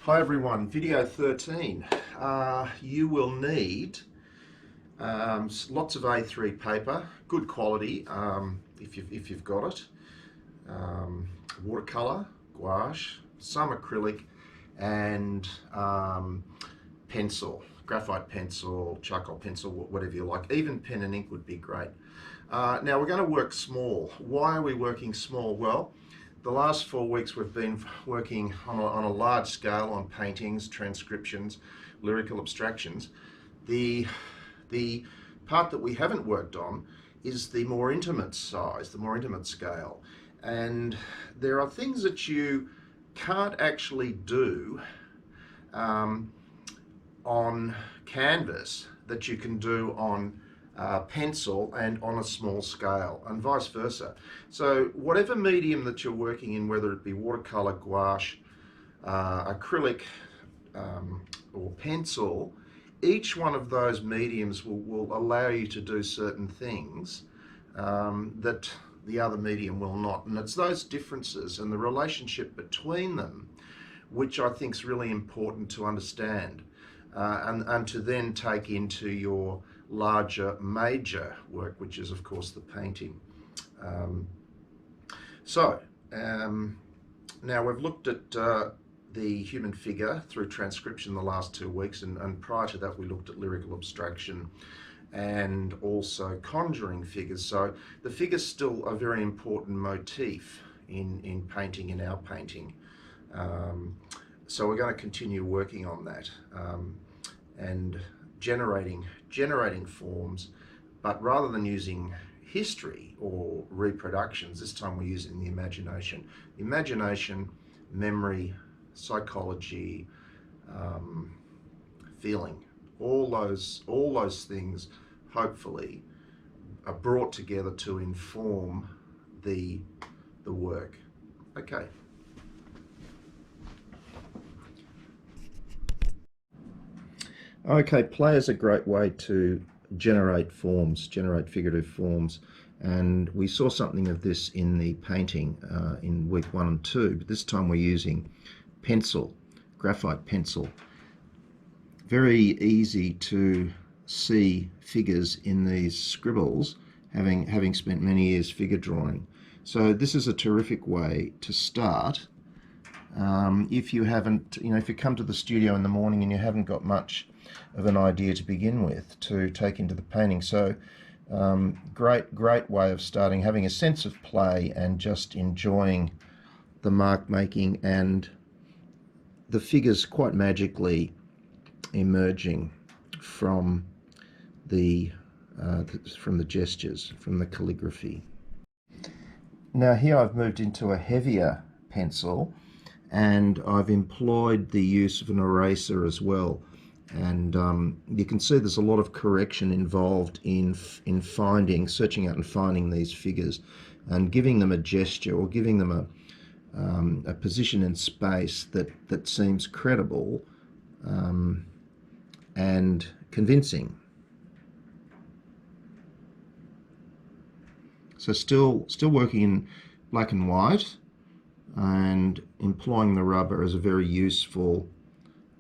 Hi everyone, video 13. You will need lots of A3 paper, good quality if you've got it, watercolour, gouache, some acrylic and pencil, graphite pencil, charcoal pencil, whatever you like. Even pen and ink would be great. Now we're going to work small. Why are we working small? Well, the last 4 weeks we've been working on a large scale on paintings, transcriptions, lyrical abstractions. The part that we haven't worked on is the more intimate size, the more intimate scale. And there are things that you can't actually do on canvas that you can do on pencil and on a small scale, and vice versa. So whatever medium that you're working in, whether it be watercolor, gouache, acrylic or pencil, each one of those mediums will allow you to do certain things that the other medium will not. And it's those differences and the relationship between them which I think is really important to understand and to then take into your larger major work, which is of course the painting. Now we've looked at the human figure through transcription the last 2 weeks, and prior to that we looked at lyrical abstraction and also conjuring figures. So the figure's still a very important motif in painting, in our painting. So we're going to continue working on that and generating forms, but rather than using history or reproductions, this time we're using the imagination. Imagination, memory, psychology, feeling, all those things hopefully are brought together to inform the work. Okay. Okay, play is a great way to generate forms, generate figurative forms, and we saw something of this in the painting in week 1 and 2, but this time we're using pencil, graphite pencil. Very easy to see figures in these scribbles, having spent many years figure drawing. So this is a terrific way to start. If you haven't, if you come to the studio in the morning and you haven't got much of an idea to begin with to take into the painting. So great way of starting, having a sense of play and just enjoying the mark making and the figures quite magically emerging from the gestures, from the calligraphy. Now here I've moved into a heavier pencil and I've employed the use of an eraser as well. And you can see there's a lot of correction involved in searching out and finding these figures and giving them a gesture or giving them a position in space that seems credible and convincing. So still working in black and white and employing the rubber as a very useful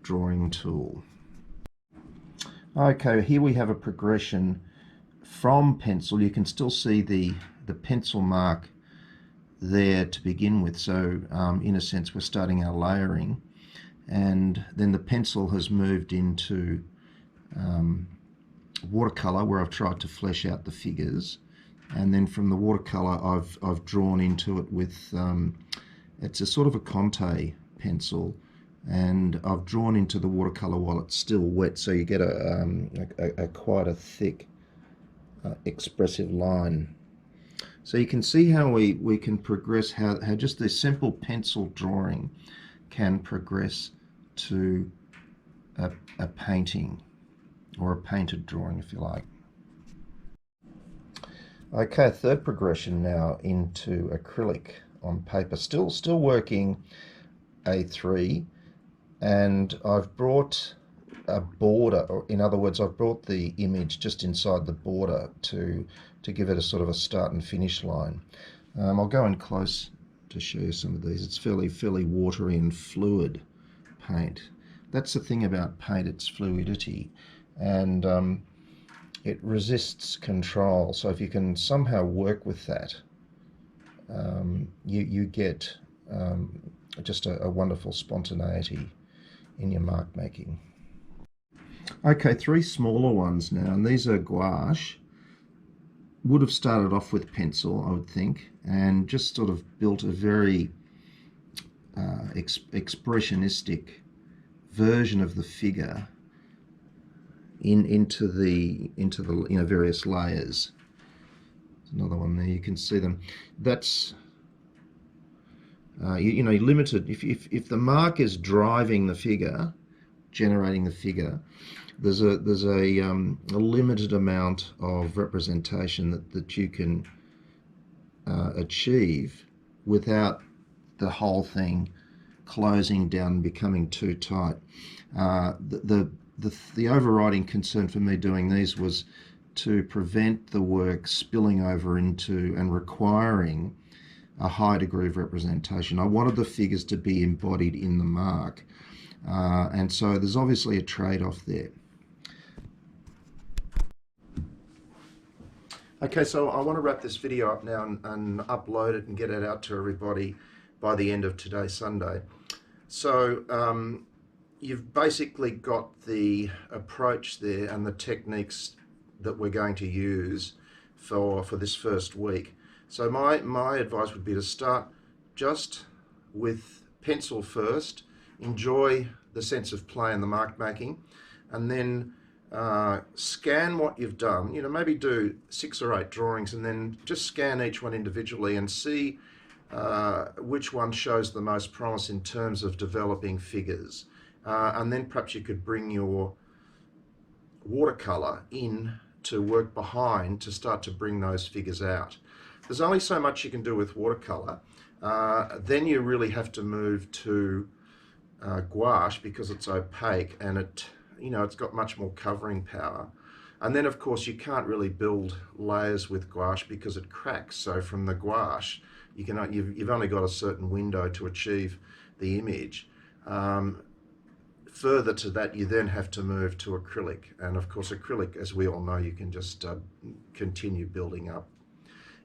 drawing tool. Okay, here we have a progression from pencil. You can still see the pencil mark there to begin with. So in a sense we're starting our layering, and then the pencil has moved into watercolor, where I've tried to flesh out the figures, and then from the watercolor I've drawn into it with it's a sort of a Conte pencil, and I've drawn into the watercolor while it's still wet, so you get a quite a thick expressive line. So you can see how we can progress, how just this simple pencil drawing can progress to a painting, or a painted drawing if you like. Okay, third progression now into acrylic on paper, still working A3, and I've brought a border, or in other words I've brought the image just inside the border to give it a sort of a start and finish line. I'll go in close to show you some of these. It's fairly watery and fluid paint. That's the thing about paint, its fluidity, and it resists control. So if you can somehow work with that, you get just a wonderful spontaneity in your mark making. Okay, three smaller ones now, and these are gouache. Would have started off with pencil, I would think, and just sort of built a very expressionistic version of the figure into the various layers. There's another one there, you can see them. That's limited. If the mark is driving the figure, generating the figure, there's a limited amount of representation that you can achieve without the whole thing closing down and becoming too tight. The overriding concern for me doing these was to prevent the work spilling over into and requiring a high degree of representation. I wanted the figures to be embodied in the mark, and so there's obviously a trade-off there. Okay, so I want to wrap this video up now and upload it and get it out to everybody by the end of today, Sunday. So you've basically got the approach there and the techniques that we're going to use for this first week. So my advice would be to start just with pencil first, enjoy the sense of play and the mark making, and then scan what you've done. Maybe do 6 or 8 drawings and then just scan each one individually and see which one shows the most promise in terms of developing figures. And then perhaps you could bring your watercolor in to work behind to start to bring those figures out. There's only so much you can do with watercolor. Then you really have to move to gouache because it's opaque and it's got much more covering power. And then of course you can't really build layers with gouache because it cracks. So from the gouache, you've only got a certain window to achieve the image. Further to that, you then have to move to acrylic, and of course acrylic, as we all know, you can just continue building up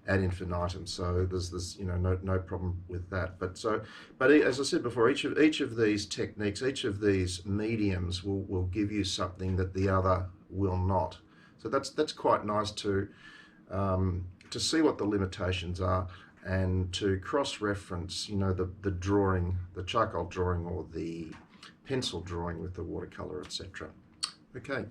ad infinitum. So there's no problem with that. But as I said before, each of these techniques, each of these mediums will give you something that the other will not. So that's quite nice to see what the limitations are and to cross-reference, the drawing, the charcoal drawing or the pencil drawing with the watercolor, etc. Okay.